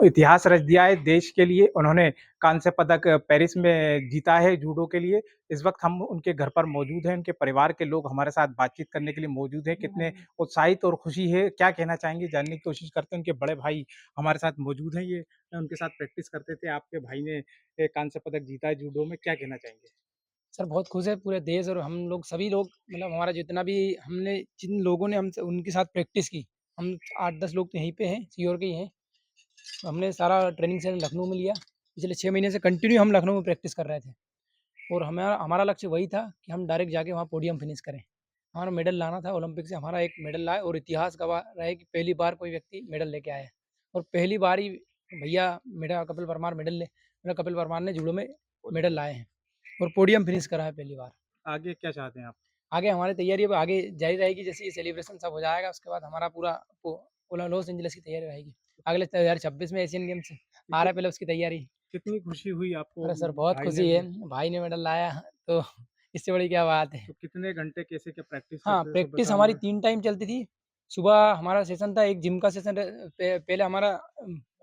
इतिहास रच दिया है देश के लिए। उन्होंने कांस्य पदक पेरिस में जीता है जूडो के लिए। इस वक़्त हम उनके घर पर मौजूद हैं, उनके परिवार के लोग हमारे साथ बातचीत करने के लिए मौजूद हैं। कितने उत्साहित और खुशी है, क्या कहना चाहेंगे? जानने की कोशिश करते हैं। उनके बड़े भाई हमारे साथ मौजूद हैं, ये उनके साथ प्रैक्टिस करते थे। आपके भाई ने कांस्य पदक जीता है जूडो में, क्या कहना चाहेंगे? सर बहुत खुश है पूरे देश और हम लोग सभी लोग मतलब हमारा जितना भी हमने जिन लोगों ने हमसे उनके साथ प्रैक्टिस की, हम 8-10 लोग तो यहीं पे हैं, सीहोर के ही हैं। तो हमने सारा ट्रेनिंग सेंटर लखनऊ में लिया। पिछले 6 महीने से कंटिन्यू हम लखनऊ में प्रैक्टिस कर रहे थे और हमारा हमारा लक्ष्य वही था कि हम डायरेक्ट जाके वहाँ पोडियम फिनिश करें। हमारा मेडल लाना था ओलंपिक से, हमारा एक मेडल लाए और इतिहास गवाह रहे कि पहली बार कोई व्यक्ति मेडल लेके आया है और पहली बार ही भैया मेरा कपिल परमार ने जूडो में मेडल लाए हैं और पोडियम फिनिश करा है पहली बार। आगे क्या चाहते हैं आप? आगे हमारी तैयारी अब आगे जारी रहेगी, जैसे ये सेलिब्रेशन सब हो जाएगा उसके बाद हमारा पूरा लॉस एंजलिस की तैयारी रहेगी। अगले 2026 में एशियन गेम्स आ रहा है, पहले उसकी तैयारी। कितनी खुशी हुई आपको अरे सर बहुत भाई ने खुशी है, भाई ने मेडल लाया तो इससे बड़ी क्या बात है। तो कितने घंटे कैसे क्या प्रैक्टिस हाँ, करते थे सब प्रैक्टिस हमारी बताओगे? 3 टाइम चलती थी। सुबह हमारा सेशन था, एक जिम का सेशन पहले हमारा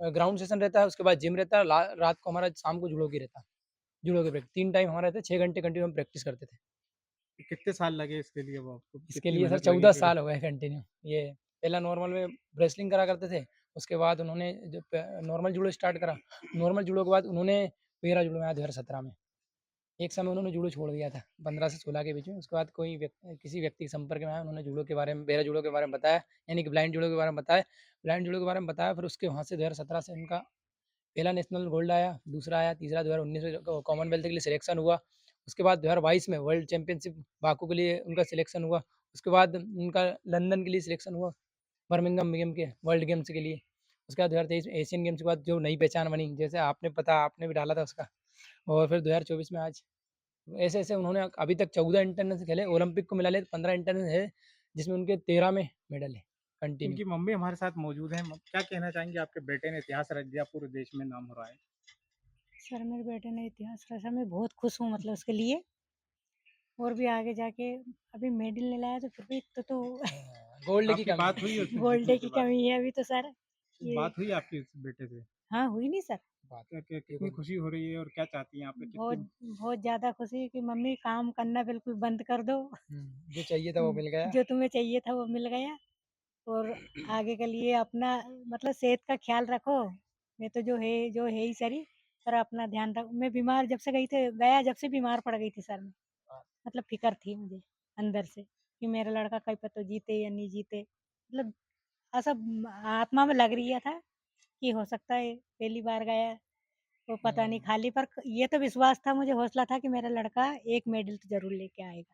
ग्राउंड सेशन रहता है, उसके बाद जिम रहता है, रात को हमारा शाम को जुड़ो की रहता है। जुड़ो की प्रैक्टिस 3 टाइम हमारा रहता है, 6 घंटे कंटिन्यू हम प्रैक्टिस करते थे। कितने साल लगे इसके लिए वो आपको? इसके कितनी लिए सर मेहनत लगी 14 फिर? साल हो गए कंटिन्यू। ये पहला नॉर्मल में रेसलिंग करा करते थे, उसके बाद उन्होंने जो नॉर्मल जूडो स्टार्ट करा। नॉर्मल जूडो के बाद उन्होंने पैरा जूडो में आया 2017 में। एक समय उन्होंने जूडो छोड़ दिया था 15 से 16 के बीच में। उसके बाद किसी व्यक्ति के संपर्क में आया, उन्होंने जूडो के बारे में, पैरा जूडो के बारे में बताया, यानी कि ब्लाइंड जूडो के बारे में बताया। ब्लाइंड जूडो के बारे में बताया, फिर उसके वहाँ से 2017 से उनका पहला नेशनल गोल्ड आया, दूसरा आया, तीसरा 2019 में कॉमनवेल्थ के लिए सिलेक्शन हुआ। उसके बाद 2022 में वर्ल्ड चैंपियनशिप बाकू के लिए उनका सिलेक्शन हुआ। उसके बाद उनका लंदन के लिए सिलेक्शन हुआ, बर्मिंघम गेम के वर्ल्ड गेम्स के लिए। उसके बाद 2023 में एशियन गेम्स के बाद जो नई पहचान बनी, जैसे आपने भी डाला था उसका, और फिर 2024 में आज ऐसे-ऐसे उन्होंने अभी तक 14 इंटरनेशनल खेले, ओलंपिक को मिला ले 15 इंटरनेशनल है, जिसमें उनके 13 में मेडल है कंटिन्यू। उनकी मम्मी हमारे साथ मौजूद हैं। क्या कहना चाहेंगे? आपके बेटे ने इतिहास रच दिया, पूरे देश में नाम हो रहा है। सर मेरे बेटे ने इतिहास रचा, मैं बहुत खुश हूँ मतलब उसके लिए। और भी आगे जाके अभी मेडल नहीं लाया तो फिर भी तो गोल्ड की आपकी कमी बात हुई है। उससे गोल्ड जीतने के की बाद? कमी है अभी तो सर ये। बात हुई आपकी उस बेटे से? हाँ, हुई नहीं सर। बात कितनी बिल्कुल। खुशी हो रही है और क्या चाहती हैं आप? बहुत कितनी बहुत ज़्यादा खुशी है कि मम्मी काम करना बिल्कुल बंद कर दो। जो चाहिए था वो मिल गया। जो तुम्हें चाहिए था वो मिल गया। और आगे के लिए अपना मतलब सेहत का ख्याल रखो। मैं तो जो है ही सरी, पर अपना ध्यान रखो। मैं बीमार जब से बीमार पड़ गई थी सर मैं। मतलब फ़िक्र थी मुझे अंदर से कि मेरा लड़का कहीं पता जीते या नहीं जीते। मतलब ऐसा आत्मा में लग रही था कि हो सकता है पहली बार गया तो पता नहीं खाली, पर ये तो विश्वास था, मुझे हौसला था कि मेरा लड़का एक मेडल तो ज़रूर लेके आएगा।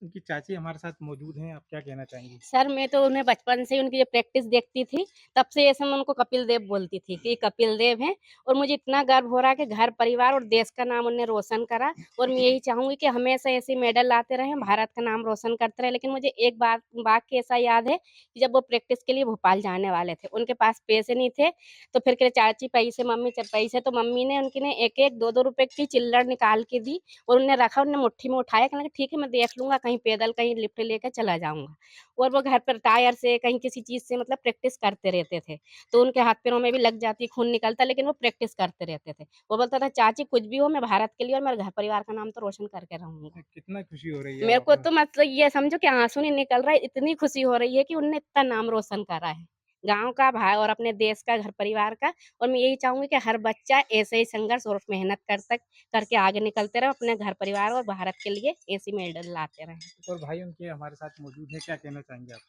उनकी चाची हमारे साथ मौजूद हैं, आप क्या कहना चाहेंगी? सर, मैं तो उन्हें बचपन से उनकी जो प्रैक्टिस देखती थी, तब से ऐसे मैं उनको कपिल देव बोलती थी कि कपिल देव हैं। और मुझे इतना गर्व हो रहा है कि घर परिवार और देश का नाम उन्होंने रोशन करा। और मैं यही चाहूँगी कि हमेशा ऐसे मेडल लाते रहें, भारत का नाम रोशन करते रहें। लेकिन मुझे एक बात वाक़या ऐसा याद है कि जब वो प्रैक्टिस के लिए भोपाल जाने वाले थे, उनके पास पैसे नहीं थे, तो फिर कहे चाची पैसे, मम्मी पैसे, तो मम्मी ने उनकी ने 1-1 2-2 रुपए की चिल्लड़ निकाल के दी और उन्हें रखा, उन्हें मुट्ठी में उठाया, कहने लगे ठीक है मैं देख लूँगा, कहीं पैदल कहीं लिफ्ट लेके चला जाऊँगा। और वो घर पर टायर से कहीं किसी चीज़ से मतलब प्रैक्टिस करते रहते थे। तो उनके हाथ-पैरों में भी लग जाती, खून निकलता, लेकिन वो प्रैक्टिस करते रहते थे। वो बोलता था चाची कुछ भी हो, मैं भारत के लिए और मेरे घर परिवार का नाम तो रोशन करके रहूँगा। कितना खुशी हो रही है मेरे अब को आपको? तो मतलब ये समझो कि आँसू नहीं निकल रहा है, इतनी खुशी हो रही है कि उनने इतना नाम रोशन करा है। गाँव का, भाई और अपने देश का, घर परिवार का। और मैं यही चाहूँगी कि हर बच्चा ऐसे ही संघर्ष और मेहनत करके आगे निकलते रहे, अपने घर परिवार और भारत के लिए ऐसे मेडल लाते रहें। एक और भाई उनके हमारे साथ मौजूद हैं, क्या कहना चाहेंगे आप?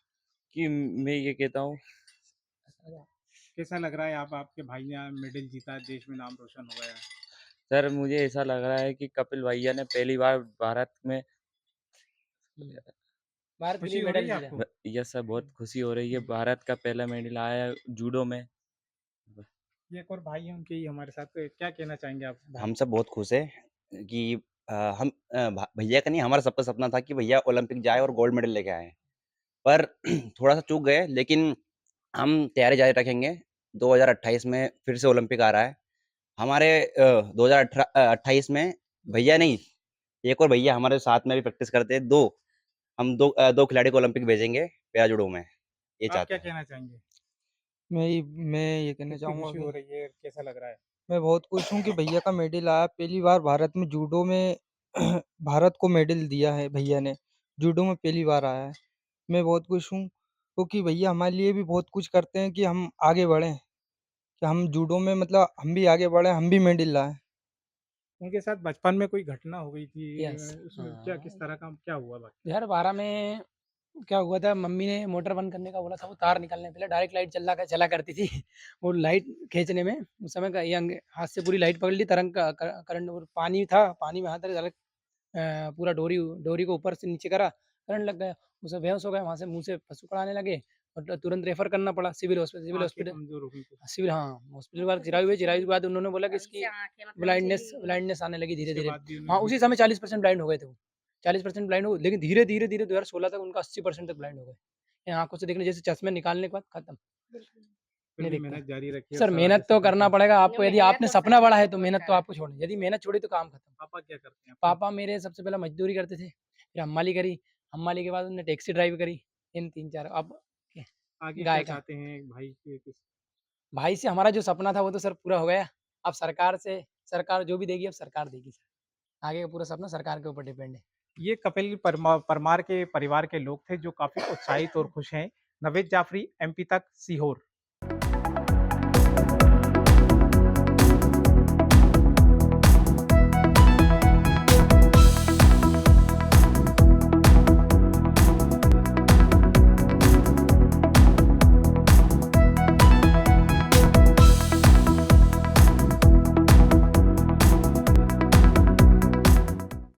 कि मैं ये कहता हूँ कैसा लग रहा है आप आपके भाई ने मेडल जीता है, देश में नाम रोशन हुआ है? सर मुझे ऐसा लग रहा है कि कपिल भैया ने पहली बार भारत में भारत के खुशी लिए हो रही मेडल है जीता। आपको? यस सर बहुत खुशी हो रही है। भारत का पहला मेडल आया है जूडो में। ये एक और भाई हैं उनके ही हमारे साथ, तो क्या कहना चाहेंगे आप भाई? हम सब बहुत खुश हैं कि हम भैया का नहीं, हमारा सबका सपना था कि भैया ओलंपिक जाए और गोल्ड मेडल लेके आए। पर थोड़ा-सा चूक गए, लेकिन हम तैयारी जारी रखेंगे। 2028 में फिर से ओलंपिक आ रहा है। हमारे 28 में भैया नहीं, एक और भैया हमारे साथ में भी प्रैक्टिस करते हैं। 2 खिलाड़ी को ओलंपिक भेजेंगे पैरा जूडो में, ये आप चाहते क्या हैं। कहना चाहेंगे? मैं ये कहना कितनी चाहूँगा खुशी कि हो रही है? कैसा लग रहा है? मैं बहुत खुश हूँ कि भैया का मेडल आया। पहली बार भारत में जूडो में भारत को मेडल दिया है भैया ने। जूडो में पहली बार आया है। मैं बहुत खुश हूँ क्योंकि भैया हमारे लिए भी बहुत कुछ करते हैं कि हम आगे बढ़ें, कि हम जूडो में मतलब हम भी आगे बढ़ें, हम भी मेडल लाएँ। उनके साथ बचपन में कोई घटना हो गई थी यस। उसमें क्या किस तरह का क्या हुआ बाकी? 2012 में क्या हुआ था, मम्मी ने मोटर बंद करने का बोला था, वो तार निकालने पहले डायरेक्ट लाइट चला करती थी। वो लाइट खींचने में उस समय का ये हाथ से पूरी लाइट पकड़ ली, तरंग का करंट और पानी था, पानी में हाथ डायरेक्ट पूरा डोरी डोरी को ऊपर से नीचे करा, करंट लग गया। उसे बेहोश हो गए, वहाँ से मुँह से पसूखड़ आने लगे और तुरंत रेफर करना पड़ा सिविल आँखें हॉस्पिटल। कमज़ोर हो गई थी। सिविल हाँ, हॉस्पिटल के बाद चिरायु हुई, चिरायु के बाद उन्होंने बोला कि तभी इसकी से आँखें मतलब ब्लाइंडनेस चली ब्लाइंडनेस आने लगी उसके धीरे-धीरे। बाद भी हाँ, उन्होंने उसी समय 40% ब्लाइंड हो गए थे वो। 40% ब्लाइंड हो गए, लेकिन धीरे-धीरे 2016 तक उनका 80% तक ब्लाइंड हो गए। ये आँखों से देखने जैसे चश्मे निकालने के बाद खत्म, बिल्कुल। फिर नहीं भी दिखता। मेहनत जारी रखी और सर सर आज मेहनत तो सफलता करना हासिल पड़ेगा की। आपको, यदि मेहनत आपने और सपना बड़ा है संघर्ष तो बहुत मेहनत तो करा। आपको छोड़नी, यदि मेहनत छोड़ी तो काम खत्म। पापा क्या करते हैं आपके? पापा मेरे सबसे पहले मज़दूरी करते थे, फिर हम्माली करी, हम्माली के बाद उन्होंने टैक्सी ड्राइव करी, इन 3-4 अब आगे क्या गाय का। चाहते हैं भाई के किस भाई से हमारा जो सपना था वो तो सर पूरा हो गया, अब सरकार जो भी देगी अब सरकार देगी सर। आगे का पूरा सपना सरकार के ऊपर डिपेंड है। ये कपिल परमार के परिवार के लोग थे जो काफ़ी उत्साहित और खुश हैं। नवेद जाफ़री, एमपी तक, सीहोर।